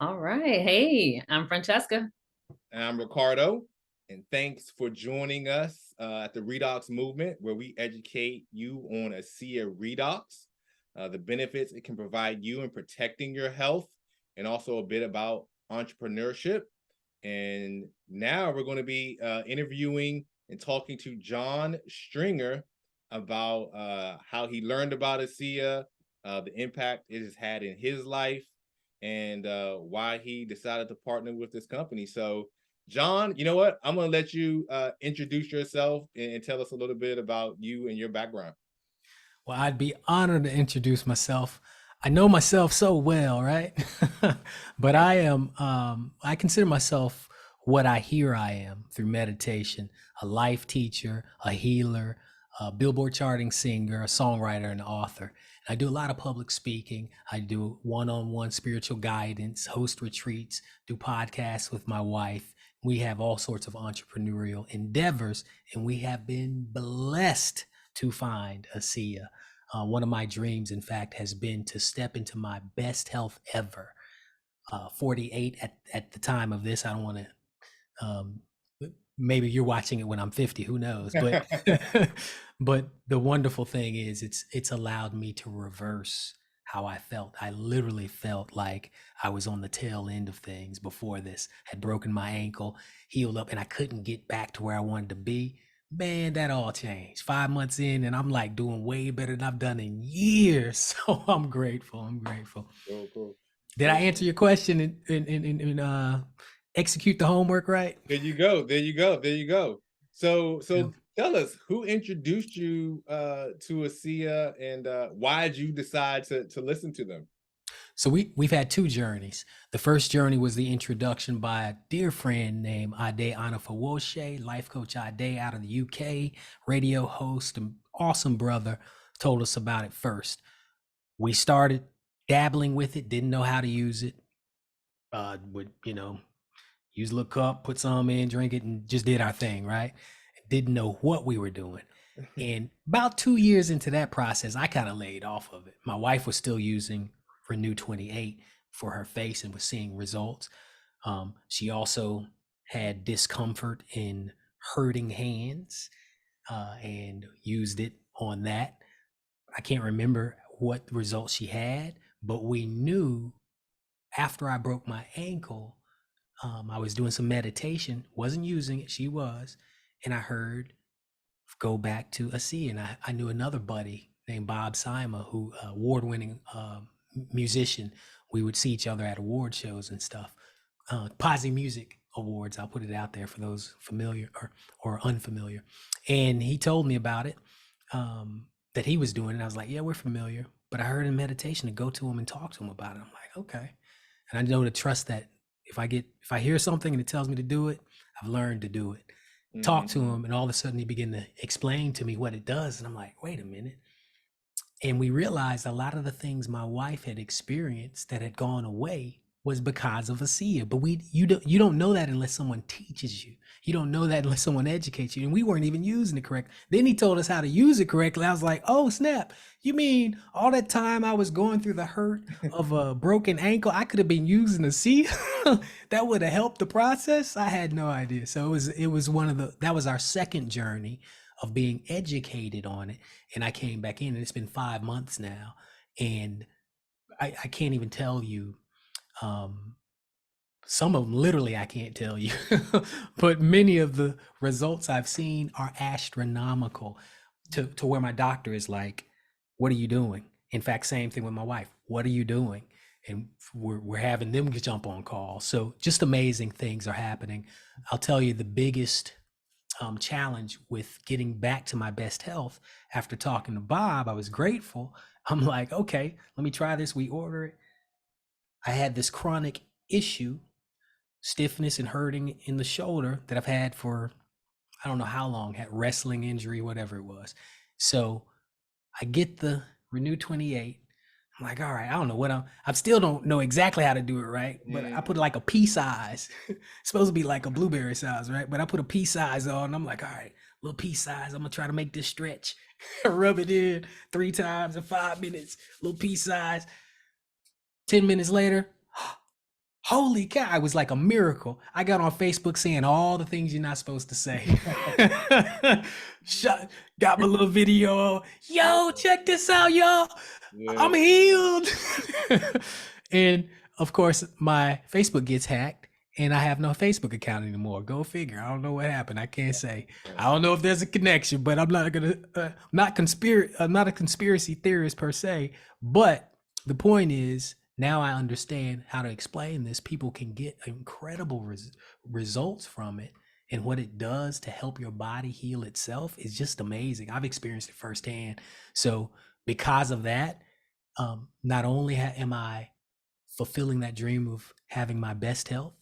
All right. Hey, I'm Franchesca. And I'm Ricardo, and thanks for joining us at the Redox Movement, where we educate you on ASEA Redox, the benefits it can provide you in protecting your health, and also a bit about entrepreneurship. And now we're going to be interviewing and talking to John Stringer about how he learned about ASEA, the impact it has had in his life, and why he decided to partner with this company. So, John, you know what? I'm going to let you introduce yourself and tell us a little bit about you and your background. Well, I'd be honored to introduce myself. I know myself so well, right? But I consider myself what I hear I am through meditation, a life teacher, a healer, a Billboard charting singer, a songwriter, and author. I do a lot of public speaking. I do one-on-one spiritual guidance, host retreats, do podcasts with my wife. We have all sorts of entrepreneurial endeavors, and we have been blessed to find ASEA. One of my dreams, in fact, has been to step into my best health ever. 48 at the time of this. I don't want to. Maybe you're watching it when I'm 50. Who knows? But but the wonderful thing is, it's allowed me to reverse how I felt. I literally felt like I was on the tail end of things before this. Had broken my ankle, healed up, and I couldn't get back to where I wanted to be. Man, that all changed 5 months in, and I'm like doing way better than I've done in years. So I'm grateful. I'm grateful. Cool. Did I So answer your question and execute the homework right? there you go. There you go. There you go. So Yeah. tell us who introduced you to ASEA, and why did you decide to listen to them? So we've had two journeys. The first journey was the introduction by a dear friend named Ade Anafawoshe, life coach Ade out of the UK, radio host, an awesome brother, told us about it first. We started dabbling with it, didn't know how to use it. Would use a little cup, put some in, drink it, and just did our thing, right? Didn't know what we were doing. And about 2 years into that process, I kind of laid off of it. My wife was still using Renew 28 for her face and was seeing results. She also had discomfort in hurting hands and used it on that. I can't remember what results she had, but we knew after I broke my ankle, I was doing some meditation, wasn't using it, she was, and I heard go back to ASEA. And I knew another buddy named Bob Sima, who award-winning musician. We would see each other at award shows and stuff. Posi Music Awards, I'll put it out there for those familiar or unfamiliar. And he told me about it, that he was doing it. I was like, yeah, we're familiar. But I heard in meditation to go to him and talk to him about it. I'm like, okay. And I know to trust that if I hear something and it tells me to do it, I've learned to do it. Talk to him, and all of a sudden he began to explain to me what it does, and I'm like, wait a minute. And we realized a lot of the things my wife had experienced that had gone away was because of ASEA. But you don't know that unless someone teaches you. You don't know that unless someone educates you. And we weren't even using it correct. Then he told us how to use it correctly. I was like, oh snap! You mean all that time I was going through the hurt of a broken ankle, I could have been using ASEA? That would have helped the process? I had no idea. So it was that was our second journey of being educated on it. And I came back in, and it's been 5 months now. And I can't even tell you, some of them literally I can't tell you, but many of the results I've seen are astronomical to where my doctor is like, what are you doing? In fact, same thing with my wife. What are you doing? And we're having them jump on call. So just amazing things are happening. I'll tell you the biggest challenge with getting back to my best health after talking to Bob. I was grateful. I'm like, okay, let me try this. We order it. I had this chronic issue, stiffness and hurting in the shoulder that I've had for I don't know how long, had wrestling injury, whatever it was. So I get the Renew 28. I'm like, all right, I don't know what I still don't know exactly how to do it right, but I put like a pea size. It's supposed to be like a blueberry size, right? But I put a pea size on, and I'm like, all right, little pea size. I'm gonna try to make this stretch. Rub it in 3 times in 5 minutes, little pea size. 10 minutes later, holy cow, it was like a miracle. I got on Facebook saying all the things you're not supposed to say. Shut, got my little video. Yo, check this out, y'all. Yeah. I'm healed. And of course, my Facebook gets hacked and I have no Facebook account anymore. Go figure. I don't know what happened. I can't say. I don't know if there's a connection, but I'm not gonna I'm not a conspiracy theorist per se. But the point is, now I understand how to explain this. People can get incredible results from it, and what it does to help your body heal itself is just amazing. I've experienced it firsthand. So because of that, not only am I fulfilling that dream of having my best health,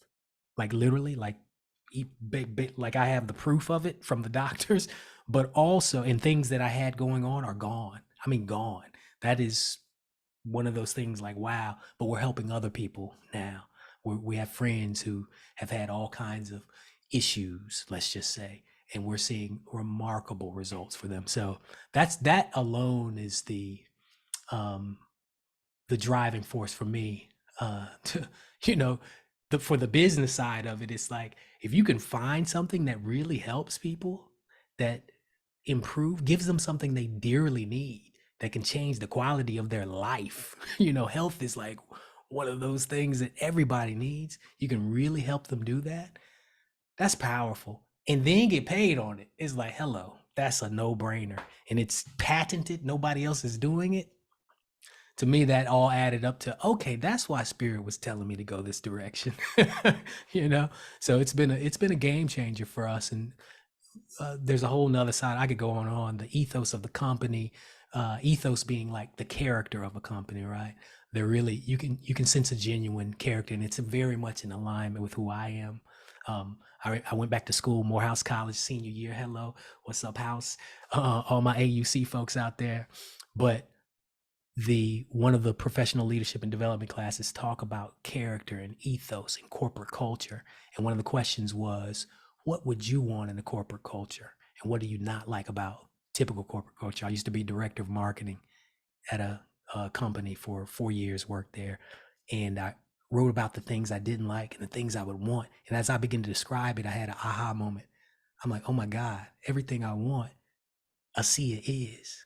like literally, like like I have the proof of it from the doctors, but also, and things that I had going on are gone. I mean, gone. That is one of those things like, wow, but we're helping other people now. We have friends who have had all kinds of issues, let's just say, and we're seeing remarkable results for them. So that alone is um, the driving force for me. To, you know, for the business side of it, it's like if you can find something that really helps people, that gives them something they dearly need, that can change the quality of their life. Health is like one of those things that everybody needs. You can really help them do that. That's powerful. And then get paid on it. It's like, hello, that's a no-brainer. And it's patented. Nobody else is doing it. To me, that all added up to, okay, that's why Spirit was telling me to go this direction. So it's been a game changer for us. And there's a whole nother side. I could go on the ethos of the company, ethos being like the character of a company, right? They're really, you can sense a genuine character, and it's very much in alignment with who I am. I went back to school, Morehouse College, senior year. Hello, what's up, house? All my AUC folks out there. But one of the professional leadership and development classes talk about character and ethos and corporate culture. And one of the questions was, what would you want in a corporate culture? And what do you not like about typical corporate culture? I used to be director of marketing at a company for 4 years, worked there. And I wrote about the things I didn't like and the things I would want. And as I began to describe it, I had an aha moment. I'm like, oh my God, everything I want, ASEA is.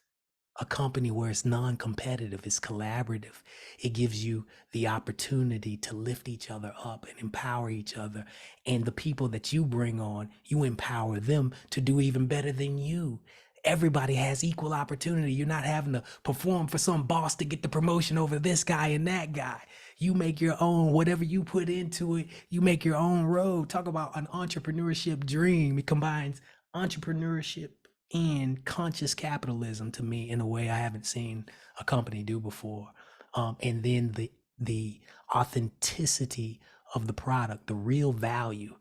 A company where it's non-competitive, it's collaborative. It gives you the opportunity to lift each other up and empower each other. And the people that you bring on, you empower them to do even better than you. Everybody has equal opportunity. You're not having to perform for some boss to get the promotion over this guy and that guy. You make your own, whatever you put into it, you make your own road. Talk about an entrepreneurship dream. It combines entrepreneurship and conscious capitalism to me in a way I haven't seen a company do before. And then the authenticity of the product, the real value,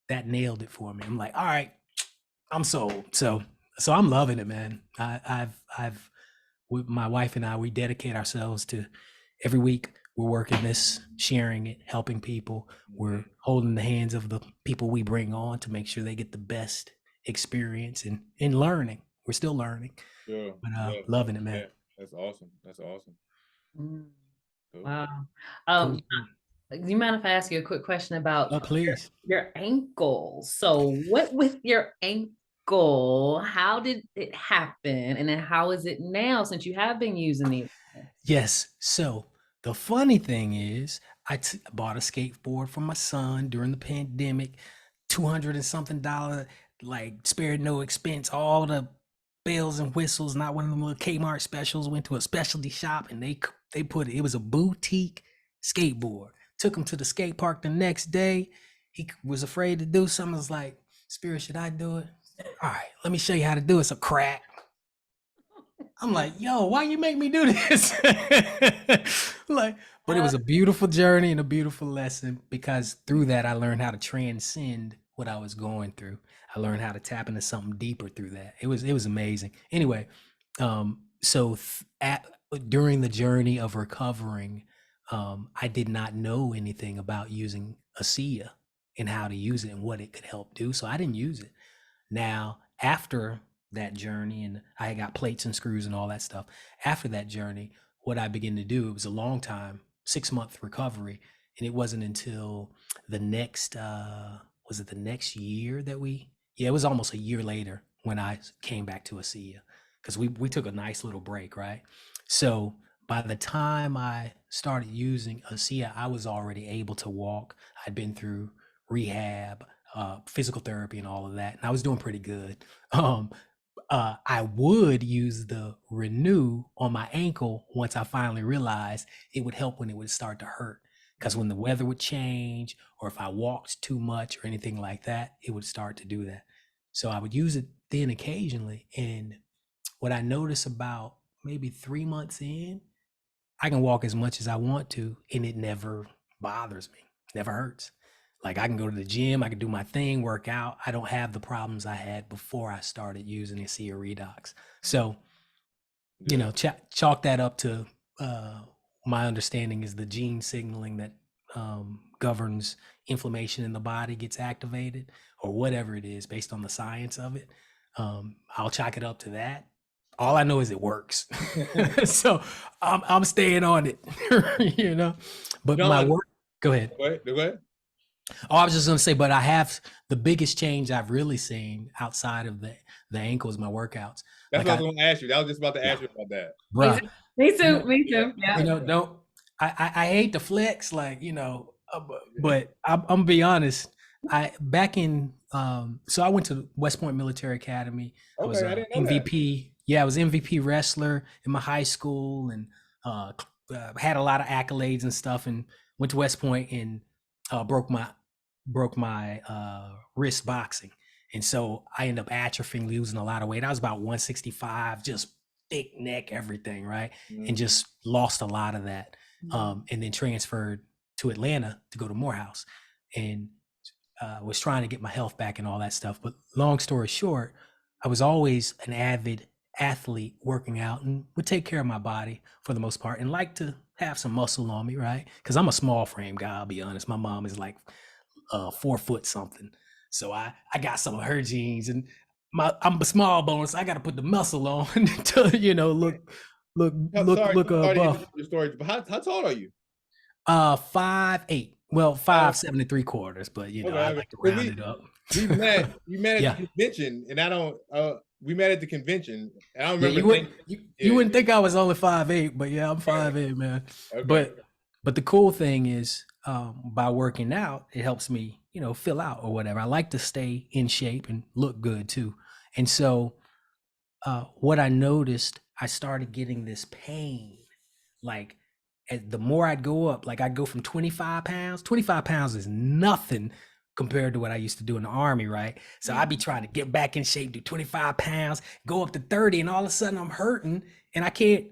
that nailed it for me. I'm like, all right, I'm sold. So I'm loving it, man. I've with my wife and I, we dedicate ourselves to every week. We're working this, sharing it, helping people. We're holding the hands of the people we bring on to make sure they get the best experience and learning. We're still learning. Yeah. But loving it, man. Yeah. That's awesome. That's awesome. Cool. Wow. Cool. Do you mind if I ask you a quick question about please. your ankle? So what with your ankle, how did it happen? And then how is it now since you have been using it? Yes. So the funny thing is, I bought a skateboard for my son during the pandemic, 200 and something dollar, like spared no expense, all the bells and whistles, not one of them little Kmart specials. Went to a specialty shop and they put it was a boutique skateboard. Took him to the skate park the next day. He was afraid to do something. I was like, Spirit, should I do it? All right, let me show you how to do it. It's a crack. I'm like, yo, why you make me do this? But it was a beautiful journey and a beautiful lesson, because through that I learned how to transcend what I was going through. I learned how to tap into something deeper through that. It was amazing. Anyway, during the journey of recovering, I did not know anything about using ASEA and how to use it and what it could help do. So I didn't use it. Now, after that journey, and I got plates and screws and all that stuff. After that journey, what I began to do, it was a long time, 6-month recovery, And it wasn't until the next was it the next year that it was almost a year later when I came back to ASEA, because we took a nice little break, right? So by the time I started using ASEA, I was already able to walk. I'd been through rehab, physical therapy, and all of that, and I was doing pretty good. I would use the Renew on my ankle once I finally realized it would help when it would start to hurt. Because when the weather would change, or if I walked too much or anything like that, it would start to do that. So I would use it then occasionally. And what I noticed about maybe 3 months in, I can walk as much as I want to, and it never bothers me, never hurts. Like I can go to the gym, I can do my thing, work out. I don't have the problems I had before I started using ASEA Redox. So, you know, chalk that up to my understanding is the gene signaling that governs inflammation in the body gets activated, or whatever it is based on the science of it. I'll chalk it up to that. All I know is it works. So I'm staying on it, you know. But my work, go ahead. Go ahead. Oh, I was just gonna say, but I have the biggest change I've really seen outside of the ankle is my workouts. That's what I was gonna ask you. I was just about to ask you about that. Bruh. Me too. Me too. Yeah. You know, don't I hate to flex, like, you know, but I'm gonna be honest. Back in so I went to West Point Military Academy. I was MVP. Yeah, I was MVP wrestler in my high school, and had a lot of accolades and stuff, and went to West Point and broke my wrist boxing. And so I ended up atrophying, losing a lot of weight. I was about 165, just thick neck, everything, right? And just lost a lot of that. And then transferred to Atlanta to go to Morehouse, and was trying to get my health back and all that stuff. But long story short, I was always an avid athlete, working out, and would take care of my body for the most part, and like to have some muscle on me, right? Because I'm a small frame guy, I'll be honest. My mom is like 4 foot something. So I got some of her genes, and I'm a small bone, so I got to put the muscle on to, you know, look buff. How tall are you? 5'8". Well, 5'7" and 3/4, but you know, I like to round it up. You met at the convention, and we met at the convention, and I don't remember. You wouldn't think I was only 5'8", but yeah, I'm 5'8", man. Okay. But the cool thing is, by working out, it helps me, you know, fill out or whatever. I like to stay in shape and look good too. And so, what I noticed, I started getting this pain, like, the more I'd go up, like I'd go from 25 pounds. 25 pounds is nothing compared to what I used to do in the Army, right? So I'd be trying to get back in shape, do 25 pounds, go up to 30, and all of a sudden I'm hurting and I can't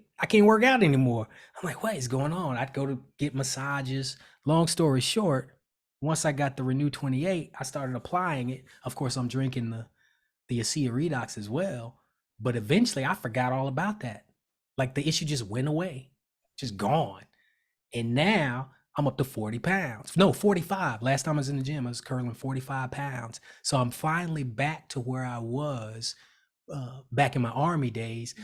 work out anymore. I'm like, what is going on? I'd go to get massages. Long story short, once I got the Renew 28, I started applying it. Of course, I'm drinking the ASEA Redox as well, but eventually I forgot all about that. Like the issue just went away, just gone. And now I'm up to 40 pounds. No, 45. Last time I was in the gym, I was curling 45 pounds. So I'm finally back to where I was back in my Army days.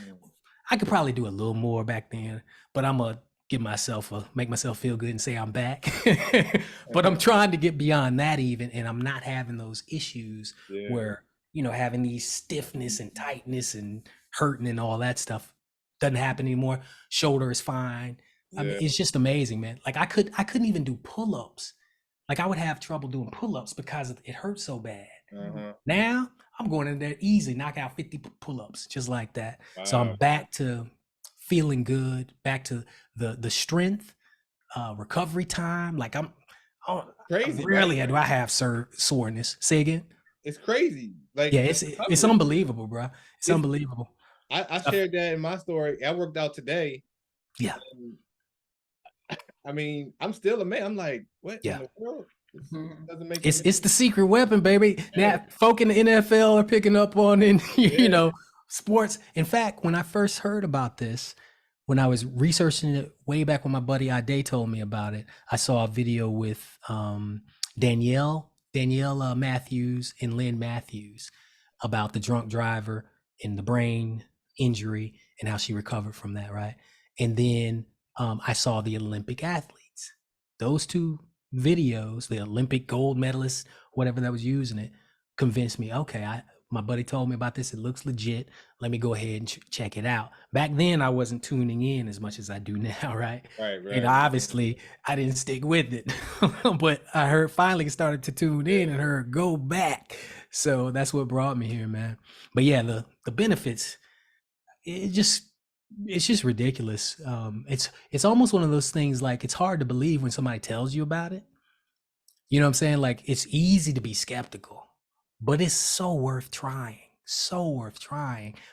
I could probably do a little more back then, but I'm going to make myself feel good and say I'm back. But I'm trying to get beyond that even, and I'm not having those issues where, you know, having these stiffness and tightness and hurting and all that stuff doesn't happen anymore. Shoulder is fine. I mean, it's just amazing, man. Like I couldn't even do pull-ups. Like I would have trouble doing pull-ups because it hurt so bad. Now I'm going in there easy, knock out 50 pull-ups just like that. Wow. So I'm back to feeling good, back to the strength, recovery time. Like I'm crazy. Rarely do I have soreness. Say again. It's crazy. Like it's unbelievable, bro. It's unbelievable. I shared that in my story. I worked out today. Yeah. I mean, I'm still a man. I'm like, what in the world? Doesn't make it's the secret weapon, baby. Now, folk in the NFL are picking up on it, you know, sports. In fact, when I first heard about this, when I was researching it way back when my buddy Ade told me about it, I saw a video with Danielle Matthews and Lynn Matthews about the drunk driver and the brain injury and how she recovered from that, right? And then I saw the Olympic athletes. Those two videos, the Olympic gold medalist, whatever that was using it, convinced me, okay, my buddy told me about this. It looks legit. Let me go ahead and check it out. Back then, I wasn't tuning in as much as I do now, right? And Right. obviously, I didn't stick with it, but I heard finally started to tune in and heard go back. So that's what brought me here, man. But yeah, the benefits, it just it's just ridiculous. It's almost one of those things like it's hard to believe when somebody tells you about it. You know what I'm saying? Like it's easy to be skeptical, but it's so worth trying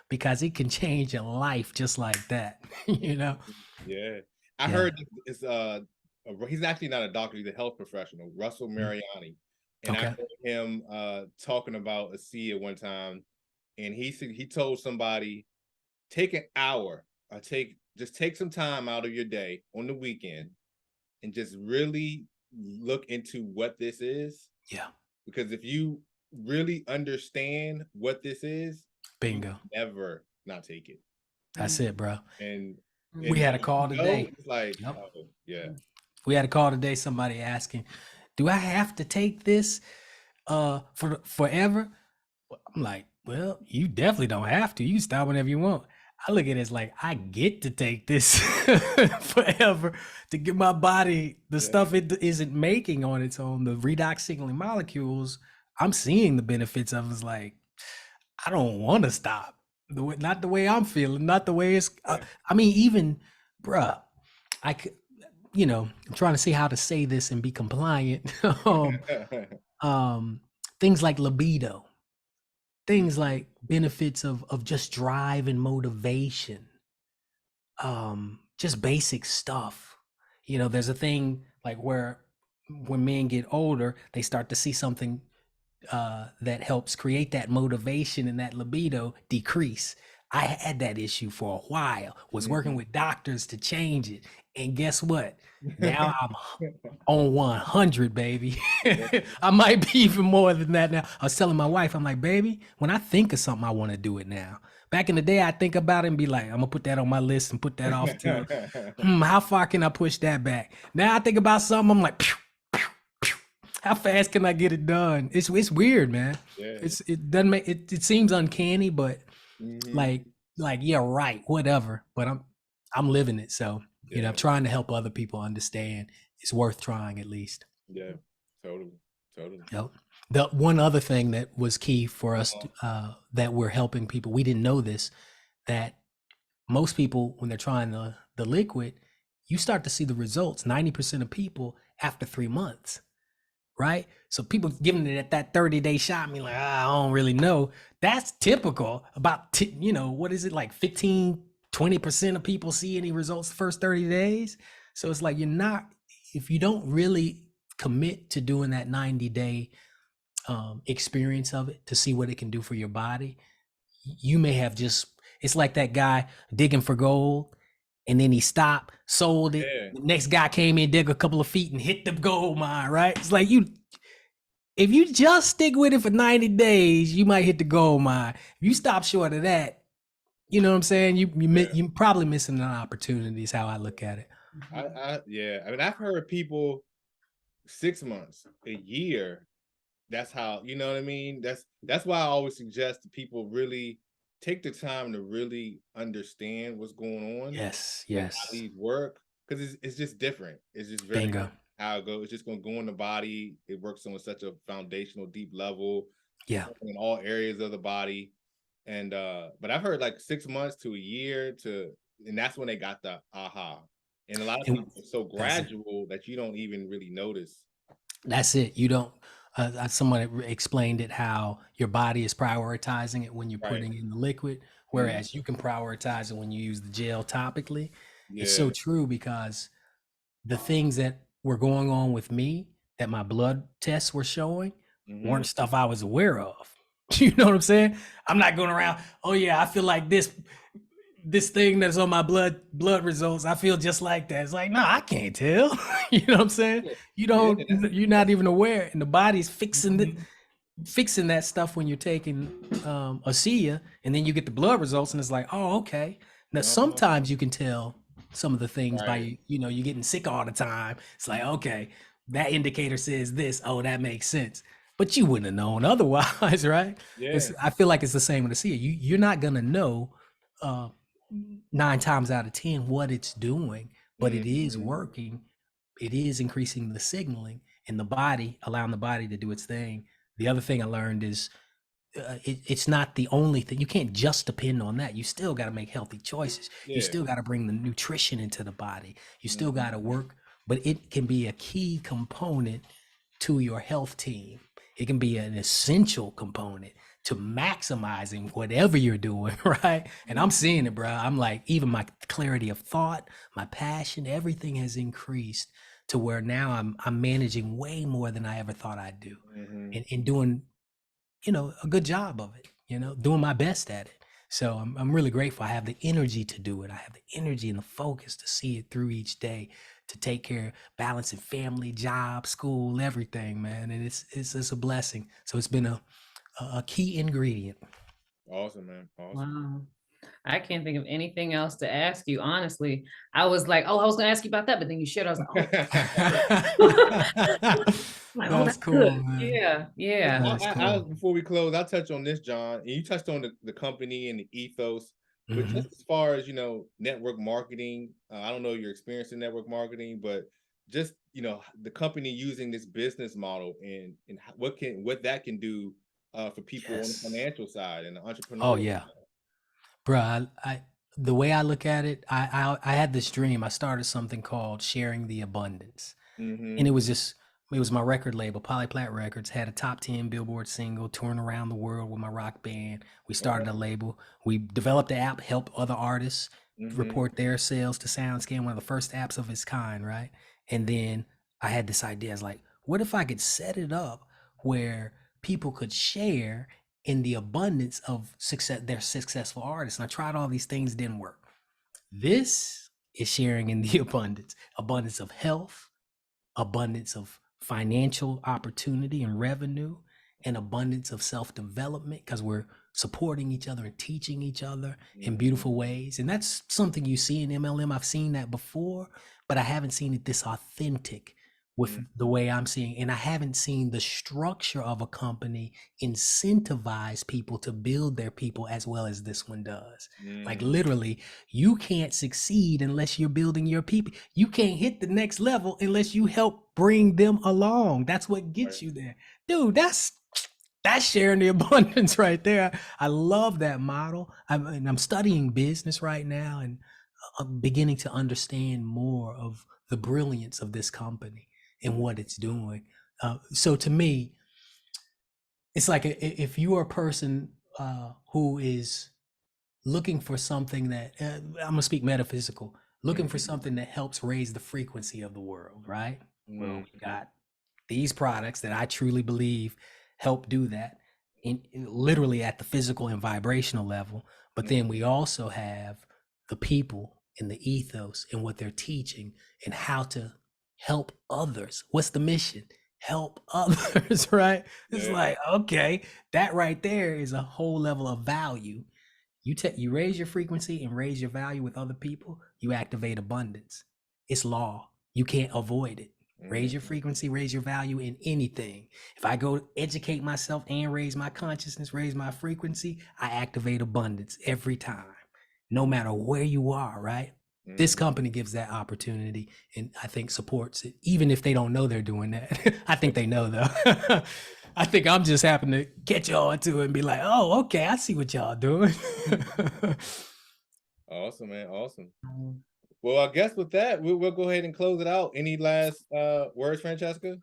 because it can change your life just like that. You know? Yeah. I Yeah. heard it's he's actually not a doctor, he's a health professional, Russell Mariani. And I Okay. heard him talking about ASEA one time, and he said he told somebody, take an hour or take some time out of your day on the weekend and just really look into what this is. Yeah. Because if you really understand what this is, Bingo. never not take it. That's it, bro. And We had a call today. It's like, Yep. oh, yeah. We had a call today, somebody asking, do I have to take this for forever? I'm like, well, you definitely don't have to. You can stop whenever you want. I look at it as like I get to take this forever to give my body the stuff it isn't making on its own, the redox signaling molecules. I'm seeing the benefits of it. It's like I don't want to stop. Not the way I'm feeling, not the way it's. I mean, even, bruh, I could, I'm trying to see how to say this and be compliant. Things like libido, things like benefits of just drive and motivation, just basic stuff. There's a thing like where when men get older, they start to see something that helps create that motivation and that libido decrease. I had that issue for a while, was working with doctors to change it. And guess what? Now I'm on 100, baby. I might be even more than that now. I was telling my wife, I'm like, baby, when I think of something, I want to do it now. Back in the day, I think about it and be like, I'm gonna put that on my list and put that off to how far can I push that back? Now I think about something, I'm like, pew, pew, pew. How fast can I get it done? It's weird, man. Yeah. It doesn't make it seems uncanny, but like yeah, right, whatever. But I'm living it. So I'm trying to help other people understand it's worth trying at least. Yeah, totally. Yep. The one other thing that was key for us that we're helping people, we didn't know this, that most people, when they're trying the liquid, you start to see the results, 90% of people after 3 months, right? So people giving it at that 30-day shot, me like, I don't really know. That's typical. About, what is it, like 15, 20% of people see any results the first 30 days? So it's like if you don't really commit to doing that 90-day experience of it to see what it can do for your body, you may have it's like that guy digging for gold and then he stopped, sold it. The next guy came in, dug a couple of feet and hit the gold mine, right? It's like if you just stick with it for 90 days, you might hit the gold mine. If you stop short of that, you know what I'm saying? You probably missing an opportunity is how I look at it. I mean, I've heard people 6 months, a year. That's how, you know what I mean? That's why I always suggest that people really take the time to really understand what's going on. Yes. How these work, because it's just different. It's just very Bingo. How it goes. It's just going to go in the body. It works on such a foundational, deep level. Yeah. In all areas of the body. And but I've heard like 6 months to a year and that's when they got the aha. And a lot of people are so gradual that you don't even really notice. That's it. You don't. Someone explained it how your body is prioritizing it when you're putting in the liquid, whereas you can prioritize it when you use the gel topically. It's so true because the things that were going on with me that my blood tests were showing weren't stuff I was aware of. You know what I'm saying? I'm not going around, oh yeah, I feel like this thing that's on my blood results, I feel just like that. It's like, no, I can't tell. You know what I'm saying? You're not even aware, and the body's fixing that stuff when you're taking ASEA, and then you get the blood results, and it's like, oh, okay. Now sometimes you can tell some of the things by you're getting sick all the time. It's like, okay, that indicator says this. Oh, that makes sense. But you wouldn't have known otherwise, right? Yeah. I feel like it's the same with ASEA. You're not gonna know uh, 9 times out of 10 what it's doing, but it is Mhm. working. It is increasing the signaling in the body, allowing the body to do its thing. The other thing I learned is it's not the only thing. You can't just depend on that. You still got to make healthy choices. You Yeah. still got to bring the nutrition into the body. You still got to Mhm. work, but it can be a key component to your health team. It can be an essential component to maximizing whatever you're doing, right? And I'm seeing it, bro. I'm like, even my clarity of thought, my passion, everything has increased to where now I'm managing way more than I ever thought I'd do, Mhm. and doing a good job of it, doing my best at it. So I'm really grateful. I have the energy to do it. I have the energy and the focus to see it through each day, to take care, balancing family, job, school, everything, man. And it's a blessing. So it's been a key ingredient. Awesome, man. Awesome. Wow. I can't think of anything else to ask you. Honestly, I was like, oh, I was going to ask you about that, but then you shared. I was like, oh, like, oh, That's that's good. cool, man. Yeah, yeah. That's cool. Before we close, I'll touch on this, John. And you touched on the company and the ethos, but Hmm. just as far as network marketing, I don't know your experience in network marketing, but just the company using this business model and what that can do for people on the Yes. financial side and the Oh entrepreneurial yeah. side. Bruh, the way I look at it, I had this dream. I started something called Sharing the Abundance. And Mm-hmm. it was my record label, Polyplat Records, had a top 10 Billboard single, touring around the world with my rock band. We started Okay. a label. We developed the app, helped other artists Mm-hmm. report their sales to SoundScan, one of the first apps of its kind, right? And then I had this idea. I was like, what if I could set it up where people could share in the abundance of success, their successful artists? And I tried all these things, didn't work. This is sharing in the abundance of health, abundance of financial opportunity and revenue, and abundance of self-development, because we're supporting each other and teaching each other in Mm-hmm. beautiful ways. And that's something you see in MLM. I've seen that before, but I haven't seen it this authentic with the way I'm seeing. And I haven't seen the structure of a company incentivize people to build their people as well as this one does. Like Mm-hmm. literally, you can't succeed unless you're building your people. You can't hit the next level unless you help bring them along. That's what Right. gets you there. Dude, that's sharing the abundance right there. I love that model. I'm studying business right now, and I'm beginning to understand more of the brilliance of this company and what it's doing. So to me, it's like if you are a person who is looking for something that I'm gonna speak metaphysical, looking for Mm-hmm. something that helps raise the frequency of the world, right? Well, we Mm-hmm. got these products that I truly believe help do that literally at the physical and vibrational level. But then we also have the people and the ethos and what they're teaching and how to help others. What's the mission? Help others, right? It's Yeah. like, okay, that right there is a whole level of value. You raise your frequency and raise your value with other people, you activate abundance. It's law. You can't avoid it. Raise your Mm-hmm. frequency, raise your value in anything. If I go educate myself and raise my consciousness, raise my frequency, I activate abundance every time, no matter where you are, right? This Mm-hmm. company gives that opportunity and I think supports it, even if they don't know they're doing that. I think they know though. I think I'm just happen to catch y'all into it and be like, oh, okay, I see what y'all doing. Awesome, man. Awesome. Well, I guess with that, we'll go ahead and close it out. Any last words, Franchesca?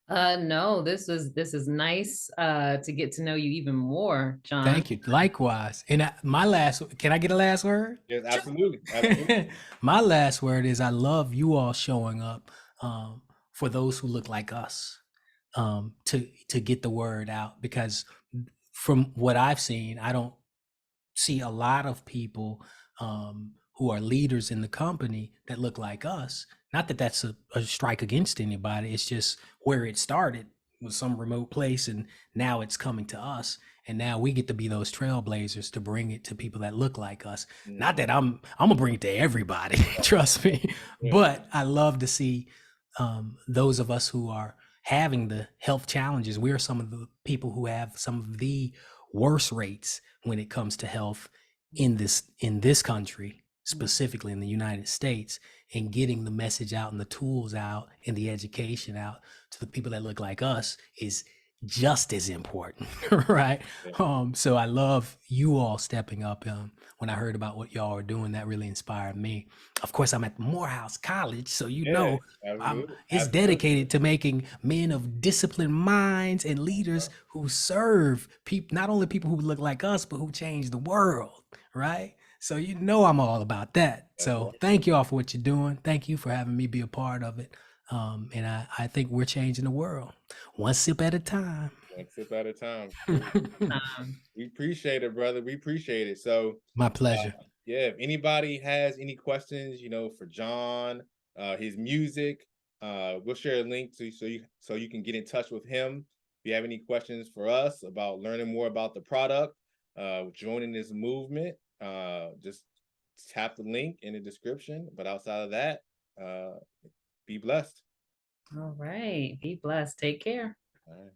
No, this is nice to get to know you even more, John. Thank you. Likewise. And can I get a last word? Yes, absolutely. Absolutely. My last word is I love you all showing up for those who look like us, to get the word out, because from what I've seen, I don't see a lot of people who are leaders in the company that look like us. Not that that's a strike against anybody. It's just where it started was some remote place, and now it's coming to us. And now we get to be those trailblazers to bring it to people that look like us. Not Mhm. that I'm gonna bring it to everybody, trust me. Yeah. But I love to see those of us who are having the health challenges, we're some of the people who have some of the worst rates when it comes to health in this country, specifically in the United States, and getting the message out and the tools out and the education out to the people that look like us is just as important, right? So I love you all stepping up. When I heard about what y'all are doing, that really inspired me. Of course, I'm at Morehouse College, so it's dedicated to making men of disciplined minds and leaders who serve people, not only people who look like us, but who change the world, right? So I'm all about that. So thank you all for what you're doing. Thank you for having me be a part of it. And I think we're changing the world one sip at a time. One sip at a time. We appreciate it, brother. We appreciate it. So my pleasure. Yeah, if anybody has any questions, for John, his music, we'll share a link so you can get in touch with him. If you have any questions for us about learning more about the product, joining this movement, just tap the link in the description. But outside of that, be blessed. All right. Be blessed. Take care. All right.